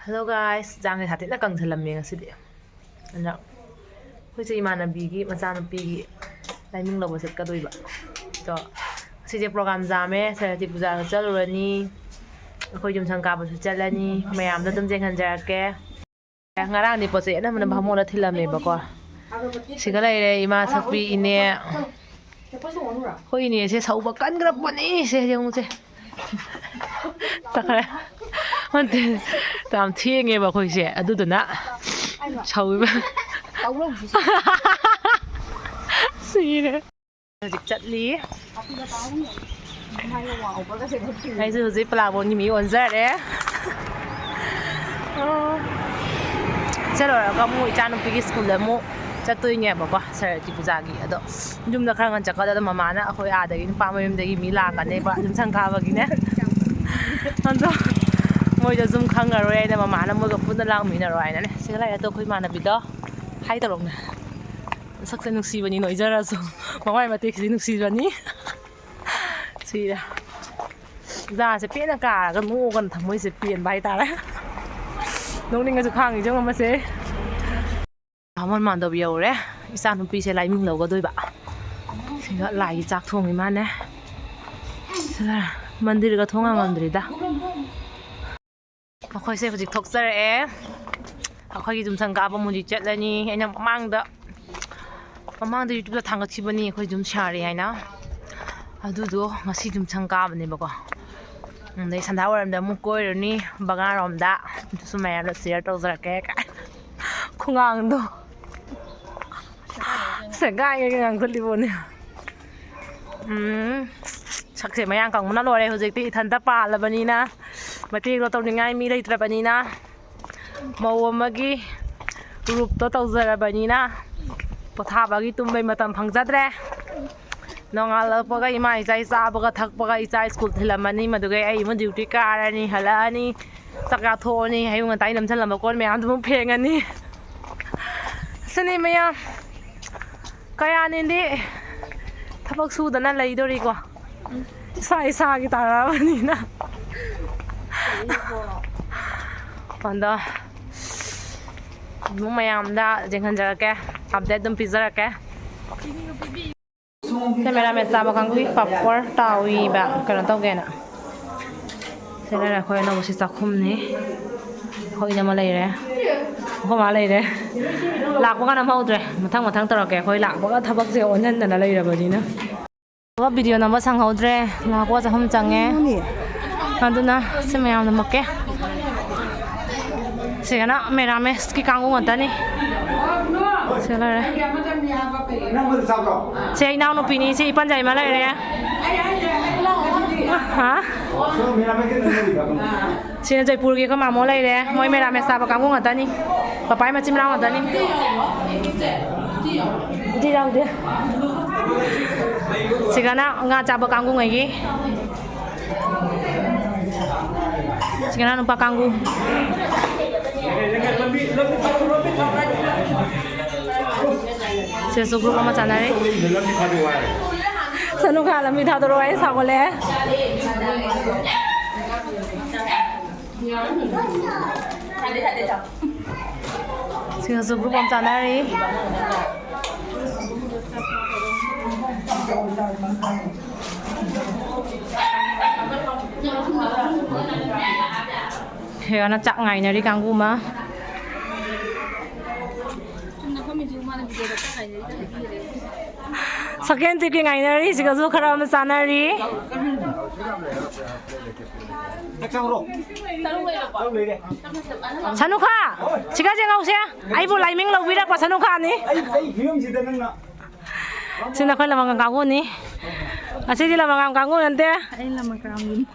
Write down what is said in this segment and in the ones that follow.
Hello guys, 장에 다 됐나 강슬람미 ngасidi. Ano? Hoy imanabigi masanupigi timing labo set ka doiba. So, kasi program jame sarati puja chalurani. Khoi jum sangka ba su chalani, mayam da dum jeng hanjarake. Ngarang ni poche na man bhamon la thilame ba ko. Siga lai ima sakpi ine. Khoi ni se sauba kan grab pani se jeng se. Sakare.Ante tam thienge ba khoi se adu duna. Chauba. Sire. Hojik chatli. Hay giờ hojik pala bon ni mi onza re. Chalo ka mu ichanu pigi school le mu chatui nge ba ko sarati pujagi ado. Jum da khangan chakada mama na akhoi ada gi pa mayum de gi mi la ka ne ba jum changka ba gi ne. Ando moi da zum khang aroi na mama na mo ga pun da lang mi na roi na ne. Sila ya to khoi ma na bi do. Hai ta long na. Sakse nuksibani noizaraso. Mamai mate kisi nuksibani. Sira. Ra sẽ biết là cả cái mũ còn thằng mới sẽ tiền bay ta đấy. Nông ninh cái chụp hàng gì chứ mà sẽ. Món mặn đầu biểu đấy. Sao nó pi sẽ lấy mình lâu có đôi bạn. Thì gọi lại chạc thùng cái man đấy. Thế là mandir cái thùng à mandir đã. Khoi sẽ phải dịch thọc ra đấy. Khoi dùng sang cá bao mùi chết là ni anh em mang đó. Mamangda YouTube da thangachibani khoi jum chari haina adudo ngasi jum changka bani bako nei sanda waram da mu koirani bagan rom da sumaya da share tawzara ke ka khungang do sagai ngang khuli bone sakse mayang kang muna lore hojik ti thanda pa labani na mati ro tawningai mi leitra bani na maw amagi group to tawzara bani na pothabagi tumbai matam phangjadre nongal paga ima isai sabaga thakpaga isai school thilamani madugai ai mo duty karani halani sakya thoni hayung tai namchan lamba kon me am phengani sani maya kaya ni di thabak su dana leidori ko sai sa gi tarabani na panda mo mayam da jenghan jarake update dum pizza ke camera me sa ba kang wi papor tawi ba kana taw ge na sela ra khoi na musi sakhum ni khoi na ma lai re ko ma lai re lak ba kana mau dre mathang tar ke khoi lak ba thabak je onan na lai ra ba ni na ba video na ba sang hau dre lak wa cha hum change aduna semayam na makke segana mera me ski kangu ngata ni sela re Chị nào nó pini chị pan dày mà lại đấy hả chị là dày pur kia có mà mua lại đấy mỗi mẹ làm mẹ sao bà cám cũng ở đây đi bà bái mà chim lao ở đây đi đâu đi chị cái nào ngã chả bà cám cũng ấy gì chị cái nào nó bà cám cũng Saya suruh mama cana ni. Sanu kala mi thao toro ai sao le. Saya suruh mama cana ni. Kaya na chak ngai na ri kanggu ma. Second taking ngai siga zo khara ma sanari Sanukha siga jenga usia ai bu laiming lo wira kwa sanukha ni sina khoi lamang kanggu ni ase ji lamang kanggu nante ai lamang kanggu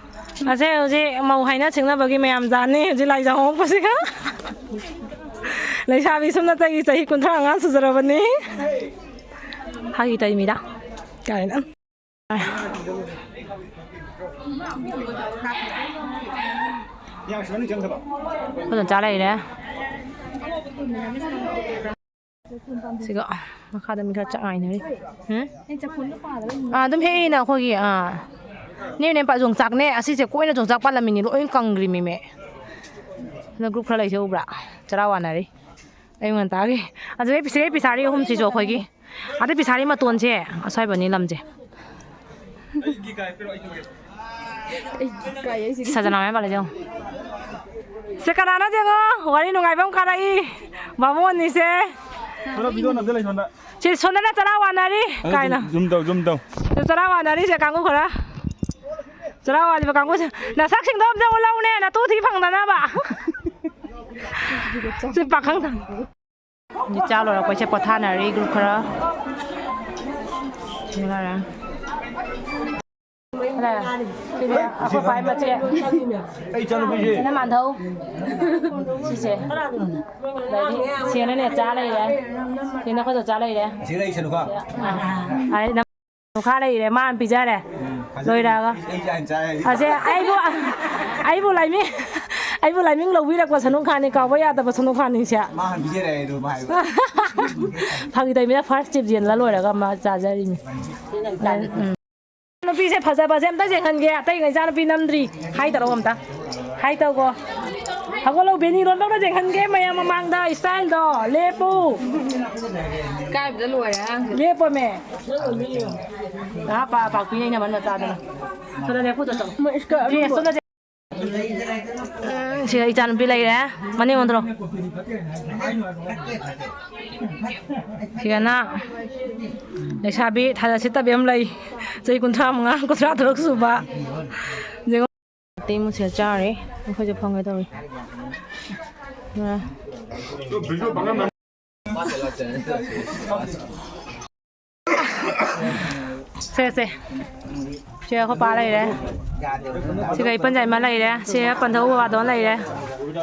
ase uji mau haina chingna bagi mayam jani uji lai jang hong pasiga Lai sabi sumna tagi sahi kuntra nga suzarabani hagi taimida kain có tuần trả lại đấy gì gọi nó khai mình chặt ngày này đi đâm hết nào khôi kìa nếu nem bạn dùng chặt nè, sẽ quay nó dùng chặt bắt là mình lỗi căng gì mẹ ꯅꯪ group ꯈꯔ ꯂꯩꯁꯦ ꯎꯕ꯭ꯔꯥ ꯆꯔꯥ ꯋꯥꯅꯔꯤ ꯑꯩꯉꯣꯟꯇꯥꯒꯤ ꯑꯗꯨꯗꯩ ꯄꯤꯁꯥꯔꯤ ꯑꯍꯨꯝꯁꯤꯁꯨ ꯑꯩꯈꯣꯏꯒꯤ ꯑꯗꯩ ꯄꯤꯁꯥꯔꯤ ꯃꯇꯣꯟꯁꯦ ꯑꯁ꯭ꯋꯥꯏꯕꯅꯤ ꯂꯝꯁꯦ ꯁꯖꯅꯥ ꯃꯌꯥꯝ ꯄꯥꯜꯂꯦ ꯌꯦꯡꯉꯣ ꯁꯦ ꯀꯅꯥꯅꯣ ꯌꯦꯡꯉꯣ ꯋꯥꯔꯤ ꯅꯨꯡꯉꯥꯏꯕ ꯑꯃ ꯀꯥꯔꯛꯏ ꯕꯥꯃꯣꯟꯅꯤꯁꯦ ꯁꯤ ꯁꯣꯟꯗꯅ ꯆꯔꯥ ꯋꯥꯅꯔꯤ ꯀꯥꯏꯅ ꯖꯨꯝ ꯇꯧ ꯆꯔꯥ ꯋꯥꯅꯔꯤꯁꯦ ꯀꯥꯡꯕꯨ ꯈꯔ ꯆꯔꯥ ꯋꯥꯂꯤꯕ ꯀꯥꯡꯕꯨꯁꯦ ꯅꯁꯛꯁꯤꯡꯗꯣ ꯑꯝꯇ ꯎꯠꯂꯛꯎꯅꯦ ꯅꯇꯨ ꯊꯤ ꯐꯪꯗꯅꯕ ꯁꯤ ꯄꯥꯈꯪ ꯆꯥ ꯂꯣꯏꯔꯛꯄꯩꯁꯦ ꯄꯣꯊꯥꯅꯔꯤ ꯒ꯭ꯔꯨꯞ ꯈꯔ ꯑꯩꯈꯣꯏ ꯄꯥꯏ ꯃꯆꯦ ꯁꯤꯅ ꯃꯥꯟꯙꯧ ꯁꯤꯁꯦ ꯁꯤꯅꯅꯦ ꯆꯥ ꯂꯩꯔꯦ ꯁꯤꯅ ꯑꯩꯈꯣꯏꯗꯣ ꯆꯥ ꯂꯩꯔꯦ ꯁꯅꯨꯈꯥ ꯂꯩꯔꯦ ꯃꯥꯅ ꯄꯤꯖꯔꯦ ꯂꯣꯏꯔꯒ ꯑꯁꯦ ꯑꯩꯕꯨ ꯂꯥꯏꯃꯤꯡ ꯂꯧꯕꯤꯔꯛꯄ ꯁꯅꯨꯈꯥꯅꯤ ꯀꯥꯎꯕ ꯌꯥꯗꯕ ꯁꯅꯨꯈꯥꯅꯤꯁꯦ ꯐꯥꯒꯤ ꯇꯧꯃꯤꯅ ꯐꯥꯔꯁ ꯇꯤꯞ ꯌꯦꯟꯂ ꯂꯣꯏꯔꯒ ꯑꯃ ꯆꯥꯖꯔꯤꯅꯤ ꯅꯨꯄꯤꯁꯦ ꯐꯖꯕꯁꯦ ꯑꯝꯇ ꯌꯦꯡꯍꯟꯒꯦ ꯑꯇꯩ ꯏꯆꯥ ꯅꯨꯄꯤ ꯅꯝꯗ꯭ꯔꯤ ꯍꯥꯏ ꯇꯧꯔꯣ ꯑꯝꯇ ꯍꯥꯏ ꯇꯧꯀꯣ ꯍꯧꯒꯠꯂꯣ ꯕꯦꯅꯤꯔꯣꯟꯗꯧꯅ ꯌꯦꯡꯍꯟꯒꯦ ꯃꯌꯥꯝ ꯃꯃꯥꯡꯗ ꯏꯁꯇꯥꯏꯜꯗꯣ ꯂꯦꯞꯄꯨ ꯀꯥꯏꯕꯗ ꯂꯣꯏꯔꯦ ꯂꯦꯞꯄꯣꯃꯦ ꯄꯥꯛꯄꯤ ꯑꯩꯅ ꯃꯟ ꯃꯆꯥꯗꯅ ꯁꯣꯝꯗ ꯂꯦꯞꯄꯨꯗ ꯆꯠꯂꯣ ꯁꯤꯗ ꯏꯆꯥ ꯅꯨꯄꯤ ꯂꯩꯔꯦ ꯃꯅꯤꯡ ꯑꯣꯟꯗ꯭ꯔꯣ ꯁꯤꯗꯅ ꯂꯩꯁꯥꯕꯤ ꯊꯥꯖ ꯁꯤꯠꯇꯕꯤ ꯑꯃ ꯂꯩ ꯆꯍꯤ 35 36 ꯁꯨꯕ ꯇꯤꯃꯨꯁꯦ ꯆꯥꯔꯦ ꯑꯩꯈꯣꯏꯁꯦ ꯐꯪꯒꯦ ꯇꯧꯔꯤ ꯁꯦ ꯑꯩꯈꯣꯏ ꯄꯥ ꯂꯩꯔꯦ ꯁꯤꯒ ꯏꯄꯟꯖꯥꯏ ꯑꯃ ꯂꯩꯔꯦ ꯁꯤ ꯄꯟꯊꯧ ꯕꯕꯥꯗꯣꯟ ꯂꯩꯔꯦ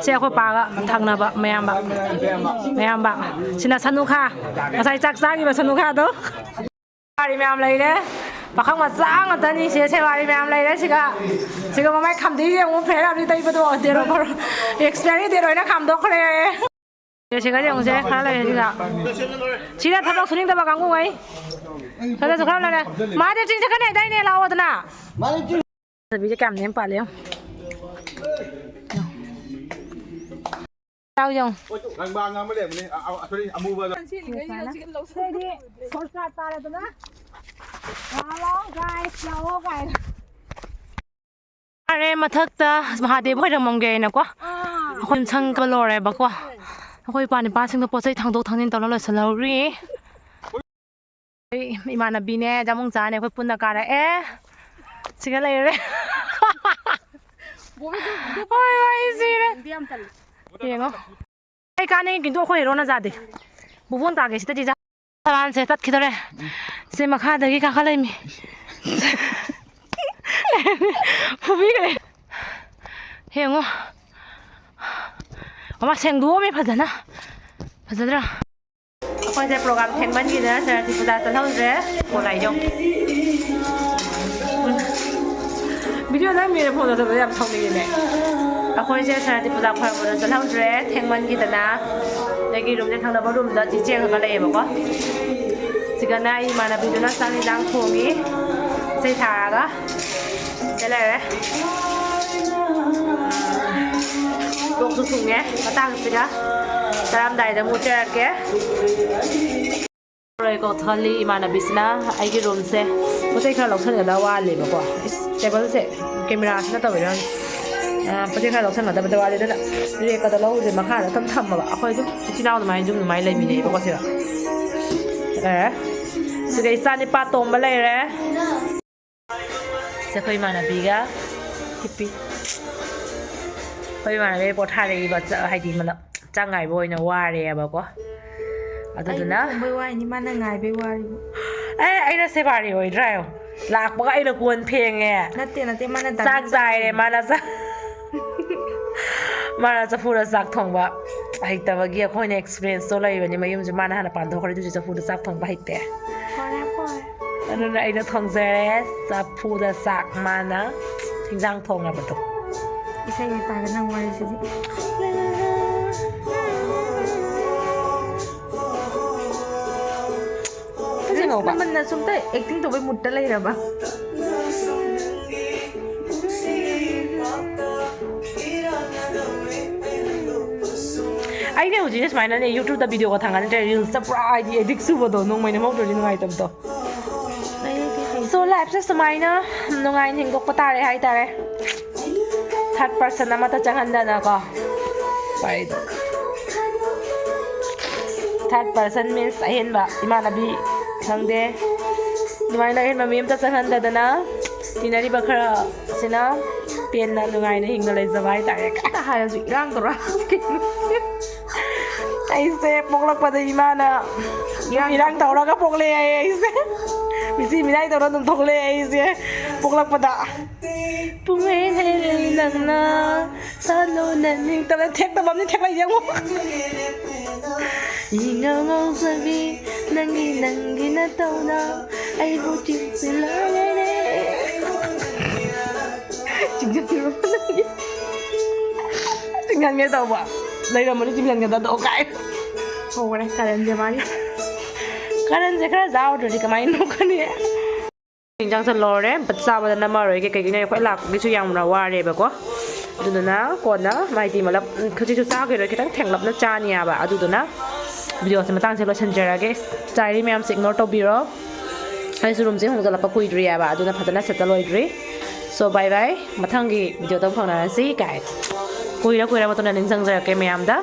ꯁꯤ ꯑꯩꯈꯣꯏ ꯄꯥꯒ ꯊꯪꯅꯕ ꯃꯌꯥꯝꯕ ꯁꯤꯅ ꯁꯅꯨꯈꯥ ꯉꯁꯥꯏ ꯆꯥꯛ ꯆꯥꯈꯤꯕ ꯁꯅꯨꯈꯥꯗꯣ ꯁꯦꯋꯥꯔꯤ ꯃꯌꯥꯝ ꯂꯩꯔꯦ ꯄꯥꯈꯪ ꯃꯆꯥ ꯉꯥꯛꯇꯅꯤ ꯁꯤ ꯁꯦꯋꯥꯔꯤ ꯃꯌꯥꯝ ꯂꯩꯔꯦ ꯁꯤꯒ ꯃꯃꯥꯏ ꯈꯥꯝꯗꯩ ꯌꯦꯡꯉꯨ ꯐꯦꯔꯥꯕꯤ ꯇꯩꯕꯗꯣ ꯑꯦꯛꯁꯄꯤꯌꯥꯔꯤ ꯗꯦꯠ ꯑꯣꯏꯅ ꯈꯥꯝꯗꯣꯛꯈ꯭ꯔꯦ ꯁꯤꯒ ꯌꯦꯡꯉꯨꯁꯦ ꯈꯔ ꯂꯩꯔꯦ ꯁꯤꯗ ꯊꯕꯛ ꯁꯨꯅꯤꯡꯗꯕ ꯀꯥꯡꯕꯨꯉꯩ ꯁꯤꯗꯁꯨ ꯈꯔ ꯂꯩꯔꯦ ꯃꯥꯗꯤ ꯆꯤꯡ ꯆꯠꯀꯅꯤ ꯍꯥꯏꯗꯥꯏꯅꯦ ꯂꯥꯛꯑꯣꯗꯅ ꯆꯕꯤꯁꯦ ꯀꯌꯥꯝ ꯅꯦꯝ ꯄꯥꯜꯂꯦ ꯃꯊꯛꯇ ꯃꯍꯥꯗꯦꯕ ꯈꯣꯏꯔꯝꯃꯝꯒꯦ ꯑꯩꯅꯀꯣ ꯑꯩꯈꯣꯏ ꯁꯪꯒ ꯂꯣꯏꯔꯦꯕꯀꯣ ꯑꯩꯈꯣꯏ ꯏꯄꯥ ꯅꯤꯄꯥꯁꯤꯡꯗꯣ ꯄꯣꯠ ꯆꯩ ꯊꯥꯡꯗꯣꯛ ꯊꯥꯡꯖꯤꯟ ꯇꯧꯔ ꯂꯣꯏꯁꯤꯜꯍꯧꯔꯤ ꯏꯃꯥꯟꯅꯕꯤꯅꯦ ꯖꯥꯃꯨꯡ ꯆꯥꯅꯦ ꯑꯩꯈꯣই ꯄꯨꯟꯅ ꯀꯥꯔꯛꯑꯦ ꯁꯤꯒ ꯂꯩꯔꯦ ꯌꯦꯡꯉꯣ ꯑꯩ ꯀꯥꯟꯅꯩ ꯀꯤꯟꯇꯨ ꯑꯩꯈꯣꯏ ꯍꯦꯔꯣꯅ ꯌꯥꯗꯦ ꯕꯨꯕꯣꯟ ꯇꯥꯒꯦ ꯁꯤꯗꯗꯤ ꯇꯔꯥꯟꯁꯦ ꯇꯠꯈꯤꯗꯣꯔꯦ ꯁꯤ ꯃꯈꯥꯗꯒꯤ ꯀꯥꯈꯠꯂꯛꯏꯃꯤ ꯐꯨꯕꯤꯈ꯭ꯔꯦ ꯌꯦꯡꯉꯣ ꯑꯃ ꯁꯦꯡꯗꯣꯛꯑꯝꯃꯦ ꯐꯖꯗ꯭ꯔꯥ ꯑꯩꯈꯣꯏꯁꯦ ꯄ꯭ꯔꯣꯒ꯭ꯔꯥꯝ ꯊꯦꯡꯃꯟꯈꯤꯗꯅ ꯁꯔꯇꯤ ꯄꯨꯖꯥ ꯆꯠꯍꯧꯗ꯭ꯔꯦ ꯀꯣꯂꯥꯏꯖꯧ ꯚꯤꯗꯤꯑꯣ ꯅꯝꯃꯤꯅ ꯐꯣꯟꯗ ꯆꯠꯄꯗ ꯌꯥꯝ ꯁꯥꯎꯅꯤꯡꯉꯤꯅꯦ ꯑꯩꯈꯣꯏꯁꯦ ꯁꯔꯇꯤ ꯄꯨꯖꯥ ꯈꯣꯏꯔꯝꯕꯗ ꯆꯠꯍꯧꯗ꯭ꯔꯦ ꯊꯦꯡꯃꯟꯈꯤꯗꯅ ꯑꯗꯒꯤ ꯔꯨꯝꯁꯦ ꯊꯪꯅꯕ ꯔꯨꯝꯗ ꯆꯤꯆꯦ ꯈꯛꯇ ꯂꯩꯌꯦꯕꯀꯣ ꯁꯤꯒꯅ ꯑꯩ ꯏꯃꯥꯟꯅꯕꯤꯗꯨꯅ ꯆꯥꯛ ꯏꯟꯖꯥꯡ ꯊꯣꯡꯉꯤ ꯏꯁꯩ ꯊꯥꯔꯒ ꯁꯤ ꯂꯩꯔꯦ ꯂꯣꯛꯁꯨ ꯊꯨꯡꯉꯦ ꯃꯇꯥꯡꯁꯤꯒ ꯆꯥꯔꯝꯗꯥꯏꯗ ꯑꯃꯨꯛ ꯆꯔꯛꯀꯦ ꯈꯜꯂꯤ ꯏꯃꯥꯟꯅꯕꯤꯁꯤꯅ ꯑꯩꯒꯤ ꯔꯨꯝꯁꯦ ꯄꯣꯠ ꯆꯩ ꯈꯔ ꯂꯧꯁꯟꯒꯗꯕ ꯋꯥꯠꯂꯦꯕꯀꯣ ꯇꯦꯕꯜꯁꯦ ꯀꯦꯃꯦꯔꯥꯁꯤꯅ ꯇꯧꯋꯤꯔ ꯄꯣꯠ ꯆꯩ ꯈꯔ ꯂꯧꯁꯟꯒꯗꯕꯗ ꯋꯥꯠꯂꯦ ꯑꯗꯨꯅ ꯔꯦꯛꯀꯗ ꯂꯧꯁꯦ ꯃꯈꯥꯗ ꯊꯝꯃꯕ ꯑꯩꯈꯣꯏ ꯑꯗꯨꯝ ꯏꯆꯤꯜ ꯏꯅꯥꯎ ꯑꯗꯨꯃꯥꯏꯅ ꯂꯩꯃꯤꯟꯅꯩꯕꯀꯣ ꯁꯤꯒ ꯁꯤꯒ ꯏꯆꯥ ꯅꯤꯄꯥ ꯇꯣꯝꯕ ꯂꯩꯔꯦ ꯁꯤ ꯑꯩꯈꯣꯏ ꯏꯃꯥꯟꯅꯕꯤꯒ ꯍꯤꯞꯄꯤ ꯑꯩꯈꯣꯏ ꯏꯃꯥꯟꯅꯕꯤ ꯄꯣꯊꯥꯔꯛꯏꯕ ꯍꯥꯏꯗꯤ ꯆꯥꯛ ꯉꯥꯏꯕ ꯑꯣꯏꯅ ꯋꯥꯔꯦꯕꯀꯣ ꯑꯗꯨꯗꯨꯅ ꯋꯥꯏꯅꯤ ꯃꯥꯅ ꯉꯥꯏꯕꯩ ꯋꯥꯔꯤꯕ ꯑꯩꯅ ꯁꯦꯕꯥꯔꯤ ꯑꯣꯏꯗ꯭ꯔꯥ ꯂꯥꯛꯄꯒ ꯑꯩꯅ ꯀꯣꯟ ꯐꯦꯡꯉꯦ ꯅꯠꯇꯦ ꯃꯥꯅ ꯆꯥꯛ ꯆꯥꯏꯔꯦ ꯃꯥꯅ ꯆꯐꯨꯗ ꯆꯥꯛ ꯊꯣꯡꯕ ꯍꯩꯇꯕꯒꯤ ꯑꯩꯈꯣꯏꯅ ꯑꯦꯛꯁꯄꯤꯔꯤꯌꯦꯟꯁꯇꯣ ꯂꯩꯕꯅꯤ ꯃꯌꯨꯝꯁꯦ ꯃꯥꯅ ꯍꯥꯟꯅ ꯄꯥꯟꯊꯣꯛꯈ꯭ꯔꯦ ꯑꯗꯨꯁꯨ ꯆꯐꯨꯗ ꯆꯥꯛ ꯊꯣꯡꯕ ꯍꯩꯇꯦ ꯑꯗꯨꯅ ꯑꯩꯅ ꯊꯣꯡꯖꯔꯦ ꯆꯐꯨꯗ ꯆꯥꯛ ꯃꯥꯅ ꯍꯤꯟꯖꯥꯡ ꯊꯣꯡꯅꯕꯗꯣ ꯏꯁꯩ ꯇꯥꯒ ꯅꯪ ꯋꯥꯔꯤꯁꯤꯗꯤ ꯅꯝꯕꯅ ꯁꯨꯝꯇ ꯑꯦꯛꯇꯤꯡ ꯇꯧꯕꯩ ꯃꯨꯠꯇ ꯂꯩꯔꯕ ꯑꯩꯅ ꯍꯧꯖꯤꯛꯅ ꯁꯨꯃꯥꯏꯅꯅꯦ ꯌꯨꯇ꯭ꯌꯨꯕꯇ ꯚꯤꯗꯤꯑꯣꯒ ꯊꯥꯡꯒꯠꯅꯗ꯭ꯔꯦ ꯔꯤꯜꯁꯇ ꯄꯨꯔꯥ ꯍꯥꯏꯗꯤ ꯑꯦꯗꯤꯛ ꯆꯨꯕꯗꯣ ꯅꯣꯡꯃꯩꯅ ꯃꯧꯗ꯭ꯔꯗꯤ ꯅꯨꯡꯉꯥꯏꯇꯕꯗꯣ ꯁꯣ ꯂꯥꯏꯐꯁꯦ ꯁꯨꯃꯥꯏꯅ ꯅꯨꯡꯉꯥꯏꯅ ꯍꯤꯡꯗꯣꯛꯄ ꯇꯥꯔꯦ ꯍꯥꯏꯇꯥꯔꯦ ꯊꯥꯔꯠ ꯄꯥꯔꯁꯟ ꯑꯃꯠꯇ ꯆꯪꯍꯟꯗꯅꯀꯣ ꯄꯥꯏꯗꯣ ꯊꯥꯔꯠ ꯄꯥꯔꯁꯟ ꯃꯤꯟꯁ ꯑꯍꯦꯟꯕ ꯏꯃꯥꯟꯅꯕꯤ ꯈꯪꯗꯦ ꯑꯗꯨꯃꯥꯏꯅ ꯑꯍꯦꯟꯕ ꯃꯤ ꯑꯃꯇ ꯆꯪꯍꯟꯗꯗꯅ ꯇꯤꯟꯅꯔꯤꯕ ꯈꯔ ꯑꯁꯤꯅ ꯄꯦꯟꯅ ꯅꯨꯡꯉꯥꯏꯅ ꯍꯤꯡꯅ ꯂꯩꯖꯕ ꯍꯥꯏꯇꯥꯔꯦ ꯀꯟꯅ ꯍꯥꯏꯔꯁꯨ ꯏꯔꯥꯡ ꯇꯧꯔ ꯑꯩꯁꯦ ꯄꯣꯛꯂꯛꯄꯗ ꯏꯃꯥꯅ ꯏꯔꯥꯡ ꯇꯧꯔꯒ ꯄꯣꯛꯂꯛꯑꯦ ꯑꯩꯁꯦ ꯃꯤꯆꯤ ꯃꯤꯅꯥꯏ ꯇꯧꯔ ꯑꯗꯨꯝ ꯊꯣꯛꯂꯛꯑꯦ ꯑꯩꯁꯦ ꯄꯣꯛꯂꯛꯄꯗ ꯄꯨꯡꯍꯩ ꯍꯩꯔꯩ ꯅꯪꯅ ꯁꯥꯂꯣꯅ ꯅꯤꯡꯇꯝꯅ ꯊꯦꯛꯇꯕ ꯑꯃꯅꯤ ꯊꯦꯛꯂꯛꯏꯁꯦ ꯑꯃꯨꯛ ꯏꯉꯥꯎ ꯉꯥꯎꯖꯕꯤ ꯅꯪꯒꯤ ꯅꯇꯧꯅ ꯑꯩꯕꯨ ꯆꯤꯡꯁꯤꯜꯂꯒꯅꯦ ꯆꯤꯡꯍꯟꯒꯦ ꯇꯧꯕ ꯂꯩꯔꯝꯕꯅꯤ ꯆꯤꯡꯍꯟꯒꯗꯕꯗꯣ ꯀꯥꯏ ꯍꯧꯈꯔꯦ ꯀꯔꯟꯁꯦ ꯃꯥꯒꯤ ꯀꯔꯟꯁꯦ ꯈꯔ ꯆꯥꯎꯗ꯭ꯔꯗꯤ ꯀꯃꯥꯏꯅ ꯅꯣꯛꯀꯅꯤ ꯏꯟꯖꯥꯡ ꯆꯜꯂꯧꯔꯦ ꯆꯥꯕꯗ ꯅꯝꯃꯔꯣꯏꯒꯦ ꯀꯩꯒꯤꯅꯣ ꯑꯩꯈꯣꯏ ꯂꯥꯛꯄꯒꯤꯁꯨ ꯌꯥꯝꯅ ꯋꯥꯔꯦꯕꯀꯣ ꯑꯗꯨꯗꯨꯅ ꯀꯣꯟꯅ ꯃꯥꯏꯗꯤ ꯃꯂꯞ ꯍꯧꯖꯤꯛꯁꯨ ꯆꯥꯈꯤꯔꯣꯏ ꯈꯤꯇꯪ ꯊꯦꯡꯂꯞꯅ ꯆꯥꯅꯤꯌꯥꯕ ꯑꯗꯨꯗꯨꯅ ꯚꯤꯗꯤꯑꯣꯁꯦ ꯃꯇꯥꯡꯁꯦ ꯂꯣꯏꯁꯤꯟꯖꯔꯒꯦ ꯆꯥꯏꯔꯤ ꯃꯌꯥꯝꯁꯦ ꯏꯒꯅꯣꯔ ꯇꯧꯕꯤꯔꯣ ꯑꯩꯁꯨ ꯔꯨꯝꯁꯦ ꯍꯣꯡꯖꯜꯂꯛꯄ ꯀꯨꯏꯗ꯭ꯔꯤꯌꯥꯕ ꯑꯗꯨꯅ ꯐꯖꯅ ꯁꯦꯠꯇꯜ ꯑꯣꯏꯗ꯭ꯔꯤ ꯁꯣ ꯕꯥꯏ ꯕꯥꯏ ꯃꯊꯪꯒꯤ ꯚꯤꯗꯤꯑꯣꯗ ꯐꯪꯅꯔꯁꯤ ꯀꯥꯏ ꯀꯨꯏꯔ ꯃꯇꯨꯡꯗ ꯅꯤꯡꯁꯤꯡꯖꯔꯛꯀꯦ ꯃꯌꯥꯝꯗ